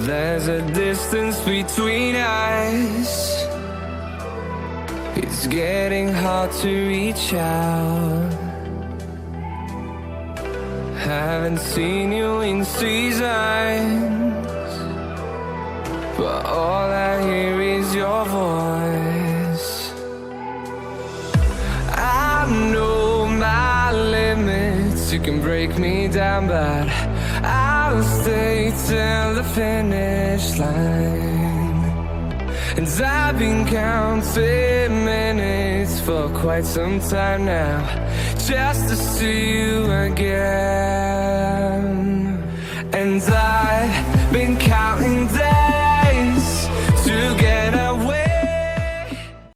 There's a distance between us. It's getting hard to reach out. Haven't seen you in seasons, but all I hear is your voice. I know my limits, you can break me down, but I'll stay till the finish line. And I've been counting minutes for quite some time now, just to see you again. And I've been counting days